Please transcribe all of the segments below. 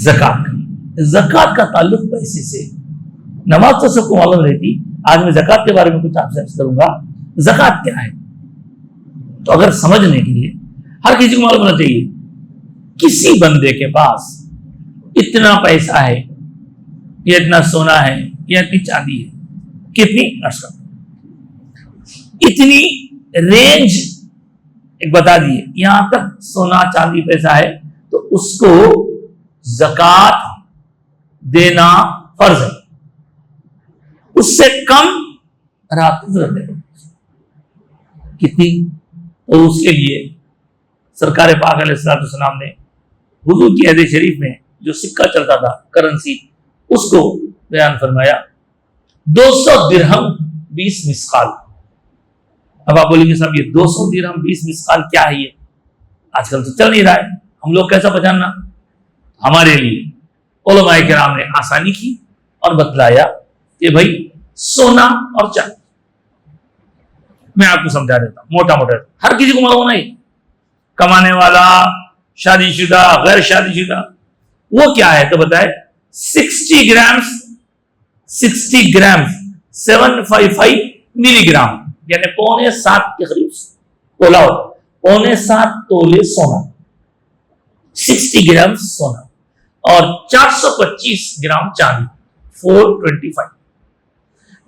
ज़कात का ताल्लुक पैसे से। नमाज तो सबको मालूम रहती, आज मैं ज़कात के बारे में कुछ आपसे अर्ज करूंगा। ज़कात क्या है, तो अगर समझने के लिए हर किसी को मालूम होना चाहिए, किसी बंदे के पास इतना पैसा है, या इतना सोना है, या इतनी चांदी है, कितनी इतनी रेंज एक बता दिए, यहां तक सोना चांदी पैसा है तो उसको ज़कात देना फर्ज है। उससे कम रात कितनी, तो उसके लिए सरकार पाक अलैहिस्सलाम ने हुजूर की हदीस शरीफ में जो सिक्का चलता था, करेंसी, उसको बयान फरमाया 200 दिरहम 20 मिस्काल। अब आप बोलेंगे साहब ये 200 दिरहम 20 मिस्काल क्या है, ये आजकल तो चल नहीं रहा है, हम लोग कैसा पहचानना। हमारे लिए उलमाए किराम ने आसानी की और बतलाया कि भाई सोना और चांदी, मैं आपको समझा देता हूं मोटा मोटा, हर किसी को मालूम नहीं, कमाने वाला, शादीशुदा, गैर शादीशुदा, वो क्या है तो बताए 60 ग्राम्स 755 मिलीग्राम, यानी 7.25 के करीब तोला, 7.25 तोले सोना, 60 ग्राम सोना और 425 ग्राम चांदी, 425।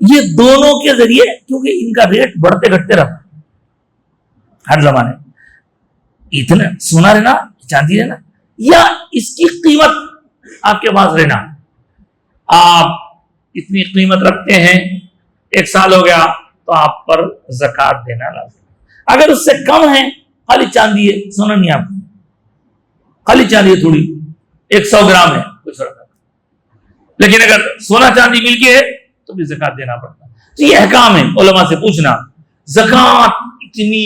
ये दोनों के जरिए, क्योंकि इनका रेट बढ़ते घटते रहता हर जमाने, इतना सोना रहना, चांदी रहना, या इसकी कीमत आपके पास रहना, आप इतनी कीमत रखते हैं, 1 साल हो गया तो आप पर ज़कात देना लाज़िम। अगर उससे कम है, खाली चांदी है, सोना नहीं, आप खाली चांदी है थोड़ी, 100 ग्राम है, कुछ फर्क नहीं, लेकिन अगर सोना चांदी मिलके है तो भी ज़कात देना पड़ता है। तो ये अहकाम है, उलमा से पूछना। ज़कात इतनी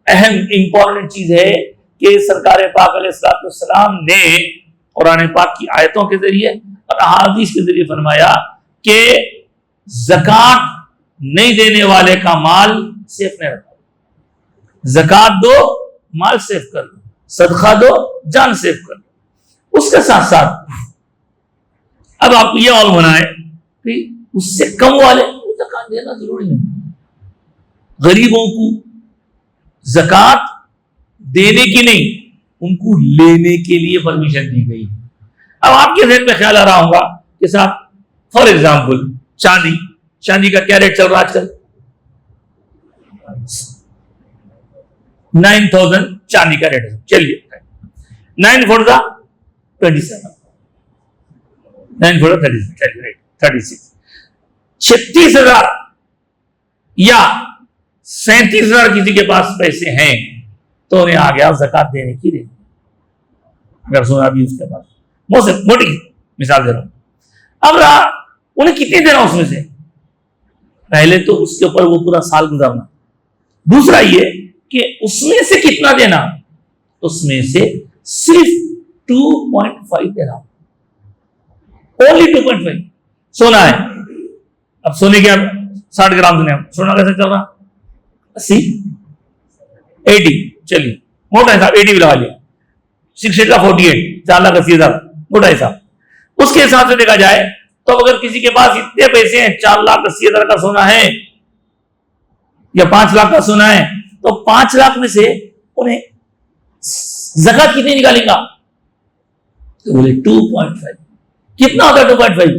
अहम इंपॉर्टेंट चीज है कि सरकार पाक अलैहिस्सलाम ने कुरान पाक की आयतों के जरिए और अहादीस के जरिए फरमाया कि ज़कात नहीं देने वाले का माल सेफ नहीं रखा। ज़कात दो, माल सेफ कर लो, सदका दो, जान सेफ कर लो। उसके साथ साथ अब आपको यह मालूम होना है कि उससे कम वाले को ज़कात देना जरूरी नहीं। गरीबों को ज़कात देने की नहीं, उनको लेने के लिए परमिशन दी गई। अब आपके ज़हन में ख्याल आ रहा होगा कि साहब फॉर एग्जाम्पल चांदी का क्या रेट चल रहा है आजकल? 9,000 चांदी का रेट है। चलिए 9 4 27, 9 4 36, 36,000 या 37,000 किसी के पास पैसे हैं तो उन्हें आ गया ज़कात देने की रेट। अगर सोना भी उसके पास, मोटी मिसाल दे रहा हूं, अब उन्हें कितने देना उसमें से? पहले तो उसके ऊपर वो पूरा साल गुजारना, दूसरा ये कि उसमें से कितना देना, उसमें से सिर्फ 2.5 देना, ओनली 2.5। सोना है, अब सोने के 60 ग्राम देने, सोना कैसे चल रहा? 80, 80, चलिए मोटा हिसाब 80 भी लगा लिया, 6 का 48, 4,80,000 मोटा हिसाब। उसके हिसाब से देखा जाए तो अगर किसी के पास इतने पैसे हैं, 4,80,000 का सोना है या 5 लाख का सोना है, तो 5 लाख में से उन्हें ज़कात कितनी निकालेगा? तो बोले 2.5। कितना होता है 2.5?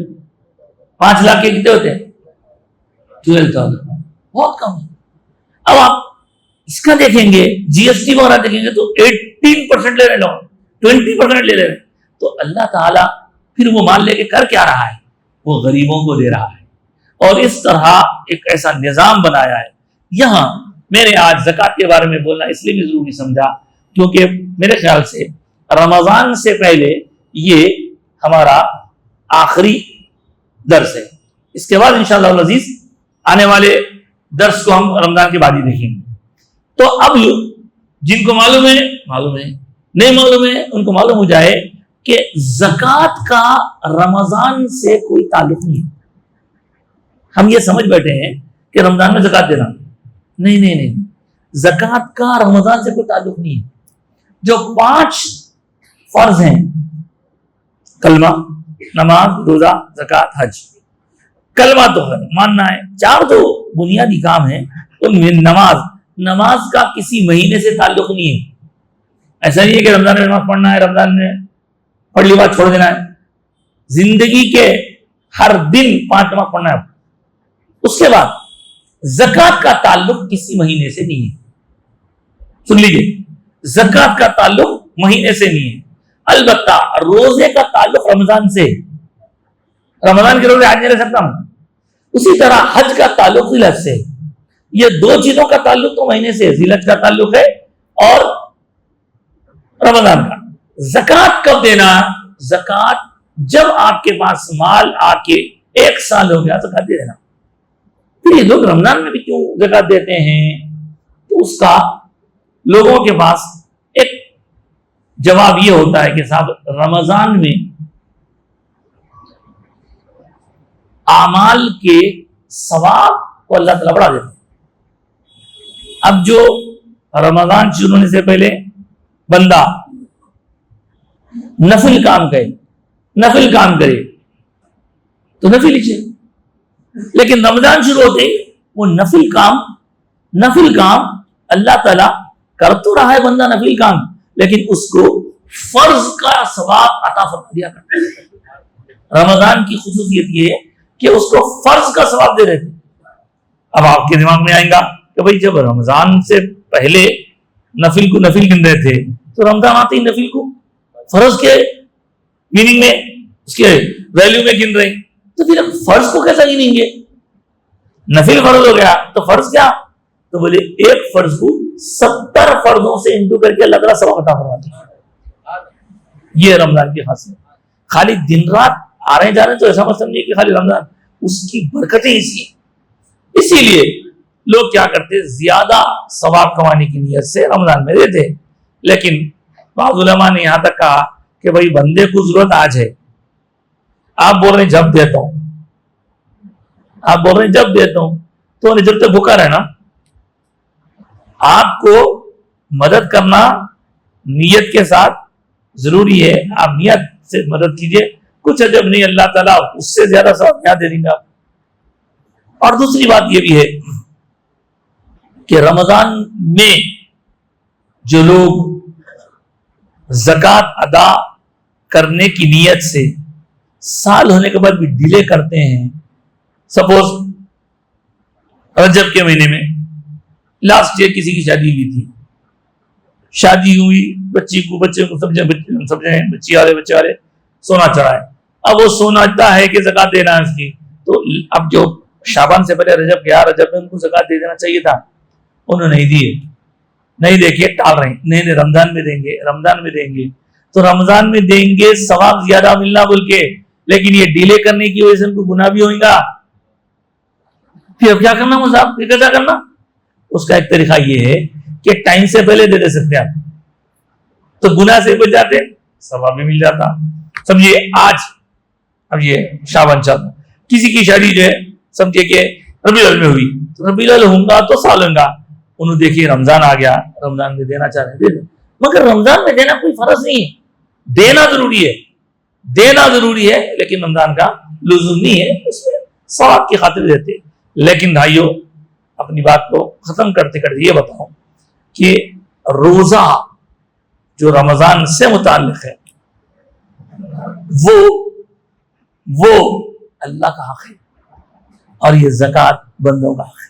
5 लाख के कितने होते हैं? 12,000, बहुत कम है। अब आप इसका देखेंगे, जीएसटी वगैरह देखेंगे तो 18% ले रहे लोग, 20% ले रहे। तो अल्लाह ताला फिर वो माल लेके कर क्या रहा है? वो गरीबों को दे रहा है। और इस तरह एक ऐसा निजाम बनाया है। यहां मैंने आज ज़कात के बारे में बोलना इसलिए भी जरूरी समझा क्योंकि मेरे ख्याल से रमजान से पहले ये हमारा आखिरी दर्स है। इसके बाद इंशाअल्लाह अज़ीज आने वाले दर्स को हम रमजान के बाद ही देखेंगे। तो अब जिनको मालूम है, नहीं मालूम है, उनको मालूम हो जाए कि ज़कात का रमजान से कोई ताल्लुक नहीं है। हम ये समझ बैठे हैं कि रमजान में ज़कात देना, नहीं, ज़कात का रमजान से कोई ताल्लुक नहीं है। जो 5 फर्ज हैं کلمہ، نماز، روزہ، زکوٰۃ، حج. کلمہ تو ہے، ماننا ہے. 4 تو بنیادی کام ہیں. ان میں نماز کا کسی مہینے سے تعلق نہیں ہے. ایسا نہیں ہے کہ رمضان میں نماز پڑھنا ہے، رمضان میں پڑھ لی بات چھوڑ دینا ہے. زندگی کے ہر دن 5 نماز پڑھنا ہے. اس کے بعد زکوٰۃ کا تعلق کسی مہینے سے نہیں ہے. سن لیجیے، زکوٰۃ کا تعلق مہینے سے نہیں ہے. البتہ روزے کا تعلق رمضان سے. رمضان کے روزے آج نہیں رہ سکتا ہوں. اسی طرح حج کا تعلق ذی الحج سے. یہ 2 چیزوں کا تعلق تو مہینے سے، ذی الحج کا تعلق ہے اور رمضان کا. زکوٰۃ کب دینا؟ زکوٰۃ جب آپ کے پاس مال آ کے 1 سال ہو گیا زکوٰۃ دے دینا. پھر یہ لوگ رمضان میں بھی کیوں زکوٰۃ دیتے ہیں؟ تو اس کا لوگوں کے پاس ایک جواب یہ ہوتا ہے کہ صاحب رمضان میں اعمال کے ثواب کو اللہ تعالیٰ بڑھا دیتے ہیں. اب جو رمضان شروع ہونے سے پہلے بندہ نفل کام کرے تو نفل لیجیے، لیکن رمضان شروع ہوتے ہی وہ نفل کام اللہ تعالیٰ کر تو رہا ہے بندہ نفل کام، لیکن اس کو فرض کا ثواب عطا فرما دیا کرتا ہے. رمضان کی خصوصیت یہ ہے کہ اس کو فرض کا ثواب دے رہے تھے. اب آپ کے دماغ میں آئیں گا کہ بھائی جب رمضان سے پہلے نفل گن رہے تھے تو رمضان آتے ہی نفل کو فرض کے میننگ میں، اس کے ویلیو میں گن رہے ہیں، تو پھر فرض کو کیسا گنیں گے؟ نفل فرض ہو گیا تو فرض کیا؟ تو بولے ایک فرض کو 70 فرضوں سے انٹو کر کے اللہ تعالیٰ ثواب عطا فرماتے ہیں. یہ رمضان کی خاصیت. خالی دن رات آ رہے جا رہے ہیں تو ایسا مت سمجھیے کہ خالی رمضان، اس کی برکتیں اسی لیے لوگ کیا کرتے، زیادہ ثواب کمانے کی نیت سے رمضان میں دیتے. لیکن بعض علماء نے یہاں تک کہا کہ بھائی بندے کو ضرورت آج ہے، آپ بول رہے ہیں جب دیتا ہوں، تو انہیں جب تک بھوکا رہنا. آپ کو مدد کرنا نیت کے ساتھ ضروری ہے. آپ نیت سے مدد کیجئے، کچھ عجب نہیں، اللہ تعالیٰ اس سے زیادہ ثواب یاد دے دیں گے آپ. اور دوسری بات یہ بھی ہے کہ رمضان میں جو لوگ زکوٰۃ ادا کرنے کی نیت سے سال ہونے کے بعد بھی ڈیلے کرتے ہیں. سپوز رجب کے مہینے میں لاسٹ ایئر کسی کی شادی ہوئی تھی، شادی ہوئی، بچے کو بچے والے سونا چڑھائے. اب وہ سونا چاہتا ہے کہ زکوٰۃ دینا ہے اس کی، تو اب جو شعبان سے پہلے رجب گیا، رجب میں ان کو زکوٰۃ دے دینا چاہیے تھا، انہوں نے نہیں دے کے ٹال رہے ہیں. نہیں رمضان میں دیں گے تو رمضان میں دیں گے ثواب زیادہ ملنا بول کے، لیکن یہ ڈیلے کرنے کی وجہ سے ان کو گناہ بھی ہوگا. پھر اب کیا کرنا مصعب؟ پھر کیسا کرنا؟ اس کا ایک طریقہ یہ ہے کہ ٹائم سے پہلے دے سکتے ہیں آپ، تو گناہ سے بچ جاتے، ثواب بھی مل جاتا. سمجھیے اب یہ شعبان چل، کسی کی شادی جو ہے سمجھے کہ ربیع الاول میں ہوئی، تو ربیع الاول ہوں گا تو سال ہوں گا. انہوں دیکھیے رمضان آ گیا، رمضان میں دینا چاہ رہے ہیں، مگر رمضان میں دینا کوئی فرض نہیں ہے. دینا ضروری ہے لیکن رمضان کا لزوم نہیں ہے، اس میں ثواب کی خاطر دیتے. لیکن بھائیو اپنی بات کو ختم کرتے یہ بتاؤں کہ روزہ جو رمضان سے متعلق ہے وہ اللہ کا حق ہے اور یہ زکوٰۃ بندوں کا حق ہے.